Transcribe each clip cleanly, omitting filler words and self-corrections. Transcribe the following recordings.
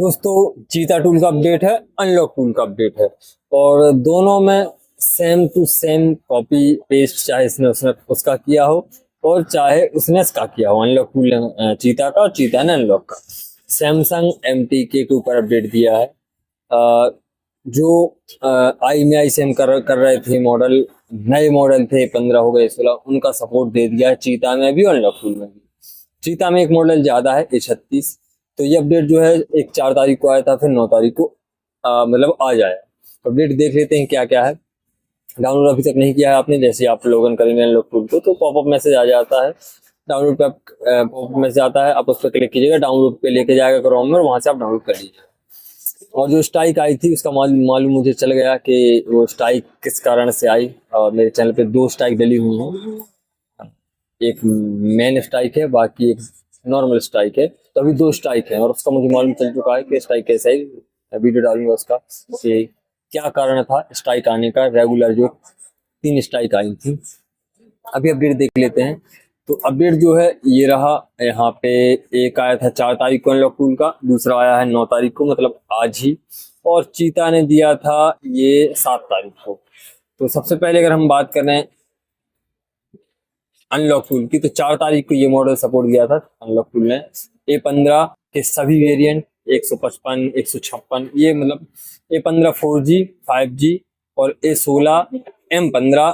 दोस्तों चीता टूल का अपडेट है, अनलॉक टूल का अपडेट है और दोनों में same to same copy paste, चाहे इसने उसने उसका किया हो और चाहे उसने इसका किया हो। अनलॉक टूल चीता का और चीता ने अनलॉक का। सैमसंग MTK2 पर अपडेट दिया है। जो आई में आई सेम कर रहे थे मॉडल, नए मॉडल थे 15 हो गए 16, उनका सपोर्ट दे दिया है चीता में भी और अनलॉक टूल में भी। चीता में एक मॉडल ज्यादा है A36। तो ये अपडेट जो है एक 4 तारीख को आया था, फिर 9 तारीख को मतलब आ जाए। अपडेट देख लेते हैं क्या क्या है। डाउनलोड अभी तक नहीं किया है आपने, जैसे आप लॉगिन करेंगे अनलॉक टूल को तो पॉपअप मैसेज आ जाता है। डाउनलोड पे पॉपअप मैसेज आता है, आप उस पर क्लिक कीजिएगा, डाउनलोड पे लेके जाएगा क्रोम में और वहां से आप डाउनलोड कर लीजिएगा। और जो स्ट्राइक आई थी उसका मालूम मुझे चल गया कि वो स्ट्राइक किस कारण से आई। और मेरे चैनल पे 2 स्ट्राइक डली हुई हैं, एक मेन स्ट्राइक है, बाकी एक नॉर्मल स्ट्राइक है। तो अभी 2 स्ट्राइक है और उसका मुझे मालूम चल चुका है कि स्ट्राइक कैसे आई। वीडियो डालूंगा उसका कि क्या कारण था स्ट्राइक आने का। रेगुलर जो 3 स्ट्राइक आई थी। अभी अपडेट देख लेते हैं। तो अपडेट जो है ये रहा। यहाँ पे एक आया था 4 तारीख को अनलॉक टूल का, दूसरा आया है 9 तारीख को, मतलब आज ही। और चीता ने दिया था ये 7 तारीख को। तो सबसे पहले अगर हम बात करें अनलॉक टूल की, तो 4 तारीख को ये मॉडल सपोर्ट दिया था अनलॉक टूल ने। A15 के सभी वेरिएंट 155, 156, ये मतलब A15 4G 5G और A16 M15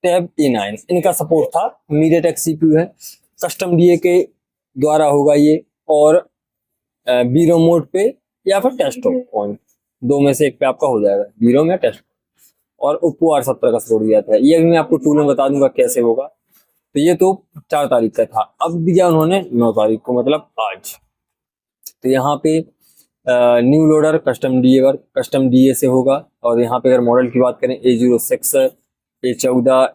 टैब A9 इनका सपोर्ट था। MediaTek CPU है, कस्टम DA के द्वारा होगा ये, और बीरो मोड पे या फिर टेस्ट पॉइंट, 2 में से एक पे आपका हो जाएगा, बीरो में टेस्ट। और ओप्पो R70 का सपोर्ट दिया था। ये भी मैं आपको टूल में बता दूंगा कैसे होगा। तो ये तो 4 तारीख का था। अब दिया उन्होंने 9 तारीख को, मतलब आज। तो यहाँ पे new loader custom DA work custom DA से होगा। और यहाँ पे अगर मॉडल की बात करें A06, A14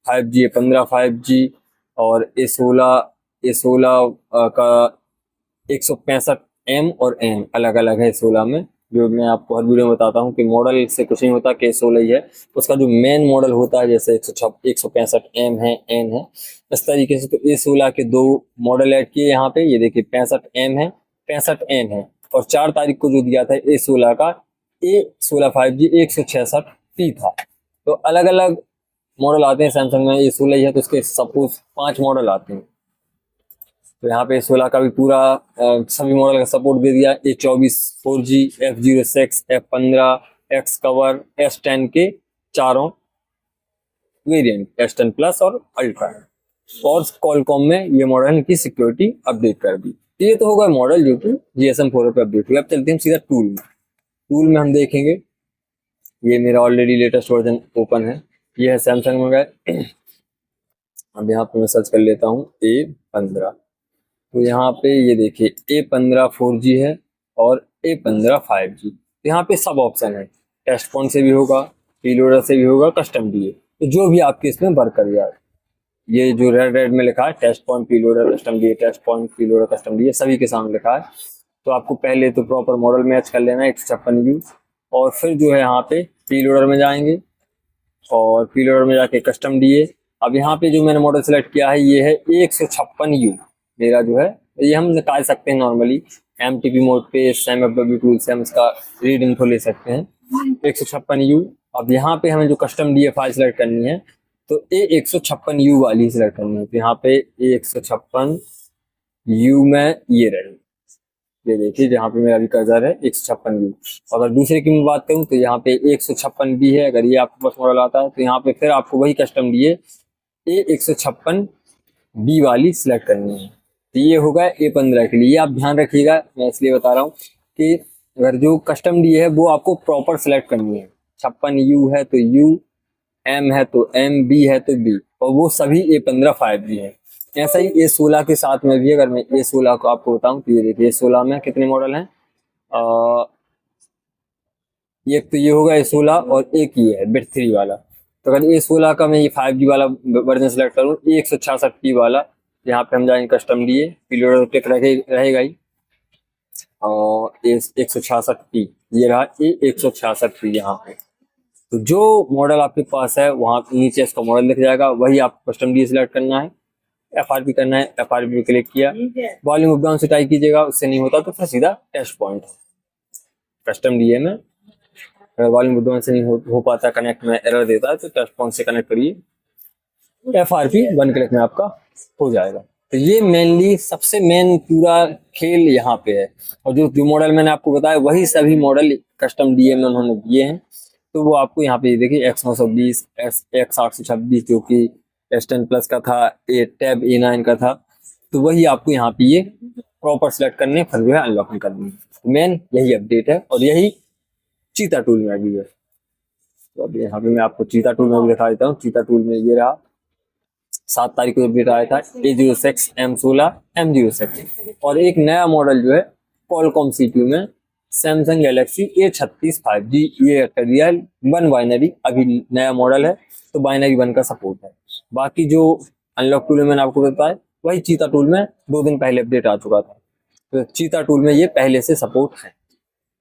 5G, A15 5G और A16 का 165M और M अलग अलग है। A16 में जो मैं आपको हर वीडियो में बताता हूँ कि मॉडल से कुछ नहीं होता कि A16 ही है, उसका जो मेन मॉडल होता है, जैसे 165M है, N है, इस तरीके से। तो A16 के 2 मॉडल ऐड किए यहाँ पे, ये देखिए 65M है, 65M है। और 4 तारीख को जो दिया था A16 का A16 5G 166P था। तो अलग अलग मॉडल आते हैं सैमसंग में। A16 ही है तो उसके सपोज 5 मॉडल आते हैं। तो यहाँ पे A16 का भी पूरा सभी मॉडल का सपोर्ट दे दिया। A24 4G, F06, F15, X cover, S10 के चारों वेरिएंट, S10 प्लस और अल्ट्रा। और कॉलकॉम में ये मॉडल की सिक्योरिटी अपडेट कर दी। तो ये तो होगा मॉडल जो कि GSM 4 पे अपडेट हुआ। अब चलते हैं सीधा टूल में। टूल में हम देखेंगे, ये मेरा ऑलरेडी लेटेस्ट वर्जन ओपन है, ये है सैमसंग में। अब यहाँ पे मैं सर्च कर लेता हूँ A15। तो यहाँ पे ये देखिए A15 4G है और A15 5G। तो यहाँ पे सब ऑप्शन है, टेस्ट पॉइंट से भी होगा, प्रीलोडर से भी होगा, कस्टम DA, तो जो भी आपके इसमें वर्क कर जाए। ये जो रेड में लिखा है test point, preloader, custom DA, test point, preloader, custom DA, सभी के सामने लिखा है। तो आपको पहले तो प्रॉपर मॉडल मैच कर लेना है 156U, और फिर जो है यहाँ पे प्रीलोडर में जाएंगे और प्रीलोडर में जाके कस्टम DA। अब यहाँ पे जो मैंने मॉडल सेलेक्ट किया है ये है 156U मेरा जो है। ये हम निकाल सकते हैं नॉर्मली MTP मोड पे, सैम FW टूल से हम इसका रीड इन्फो ले सकते हैं 156U। अब यहाँ पे हमें जो कस्टम DA फाइल सेलेक्ट करनी है तो A156U वाली सेलेक्ट करनी है। तो यहाँ पे A156U में ये रही, ये देखिए जहाँ पे मेरा अभी कर्सर है 156U। अगर दूसरे की मैं बात करूँ तो यहाँ पे 156B है। अगर ये आपके पास मॉडल आता है तो यहाँ पे फिर आपको वही कस्टम DA A156B वाली सिलेक्ट करनी है। तो ये होगा A15 के लिए। आप ध्यान रखिएगा, मैं इसलिए बता रहा हूँ कि अगर जो कस्टम DA है वो आपको प्रॉपर सिलेक्ट करनी है। 56U है तो U, M है तो M, B है तो B, और वो सभी A15 5G है। ऐसा ही A16 के साथ में भी, अगर मैं A16 को आपको बताऊं तो ये देखिए A16 में कितने मॉडल हैं। एक तो ये होगा A16 और एक ये है बिट 3 वाला। तो अगर A16 का मैं ये 5G वाला वर्जन सेलेक्ट करूँ, 166P वाला, यहाँ पे हम जाएंगे कस्टम DA, प्रीलोडर टिक रहेगा ही, और 166P ये रहा A166P यहाँ पे। तो जो मॉडल आपके पास है वहाँ नीचे इसका मॉडल दिख जाएगा, वही आपको कस्टम DA सिलेक्ट करना है। FRP करना है, FRP पे क्लिक किया, वॉल्यूम अप डाउन से टाइप कीजिएगा, उससे नहीं होता तो फिर सीधा टेस्ट पॉइंट। कस्टम डीएम है। अगर वॉल्यूम विड्रॉल से नहीं हो पाता कनेक्ट में एरर देता है तो टच फोन से कनेक्ट करिए, FRP 1 क्लिक में आपका हो जाएगा। तो ये मेनली सबसे मेन पूरा खेल यहाँ पे है। और जो मॉडल मैंने आपको बताया वही सभी मॉडल कस्टम डीएम में उन्होंने दिए हैं। तो वो आपको यहाँ पे देखिए X920, X826 जो कि S10 प्लस का था, टैब A9 का था, तो वही आपको यहाँ पे ये प्रॉपर सेलेक्ट करने फिर जो है अनलॉकिंग करनी है। मेन यही अपडेट है और यही चीता टूल में भी है। तो अभी यहाँ पे मैं आपको चीता टूल में भी दिखा देता हूँ। चीता टूल में ये रहा 7 तारीख को अपडेट आया था A06 M16 M06 और एक नया मॉडल जो है Qualcomm CPU में सैमसंग गैलेक्सी A36 5G ये कर दिया है 1 बाइनरी। अभी नया मॉडल है तो बाइनरी 1 का सपोर्ट है। बाकी जो अनलॉक टूल में मैंने आपको बताया वही चीता टूल में 2 दिन पहले अपडेट आ चुका था। तो चीता टूल में ये पहले से सपोर्ट है,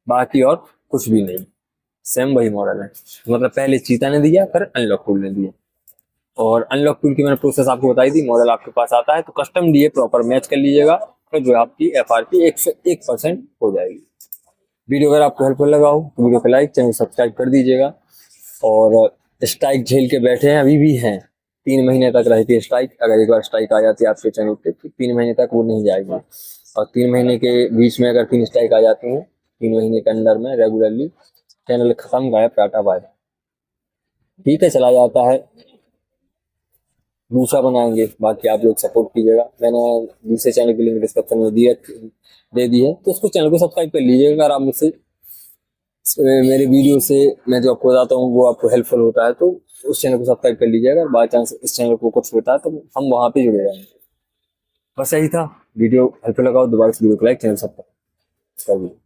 बाकी और कुछ भी नहीं, सेम वही मॉडल है। मतलब पहले चीता ने दिया फिर अनलॉक टूल ने दिया। और अनलॉक टूल की मैंने प्रोसेस आपको बताई थी। मॉडल आपके पास आता है तो कस्टम डीए प्रॉपर मैच कर लीजिएगा, फिर जो आपकी FRP 101% हो जाएगी। वीडियो अगर आपको हेल्पफुल लगा हो तो वीडियो को लाइक, चैनल सब्सक्राइब कर दीजिएगा। और स्ट्राइक झेल के बैठे हैं, अभी भी हैं, 3 महीने तक रहती है स्ट्राइक। अगर एक बार स्ट्राइक आ जाती है आपके चैनल पे तो 3 महीने तक वो नहीं जाएगी। और 3 महीने के बीच में अगर 3 स्ट्राइक आ जाती हैं 3 महीने के अंदर में रेगुलरली, चैनल खत्म, गायब, टाटा बाय। ठीक है, चला जाता है, दूसरा बनाएंगे। बाकी आप लोग सपोर्ट कीजिएगा। मैंने दूसरे चैनल की लिंक डिस्क्रिप्शन में दे दी है, तो उसको चैनल को सब्सक्राइब कर लीजिएगा। अगर आप मुझसे मेरे वीडियो से मैं जो आपको बताता हूँ वो आपको हेल्पफुल होता है तो उस चैनल को सब्सक्राइब कर लीजिएगा। अगर बाई चांस इस चैनल को कुछ होता है तो हम वहाँ पे जुड़े रहेंगे। बस यही था। वीडियो हेल्पफुल लगा हो दोबारा इस वीडियो को लाइक, चैनल सब्सक्राइब कर लीजिए।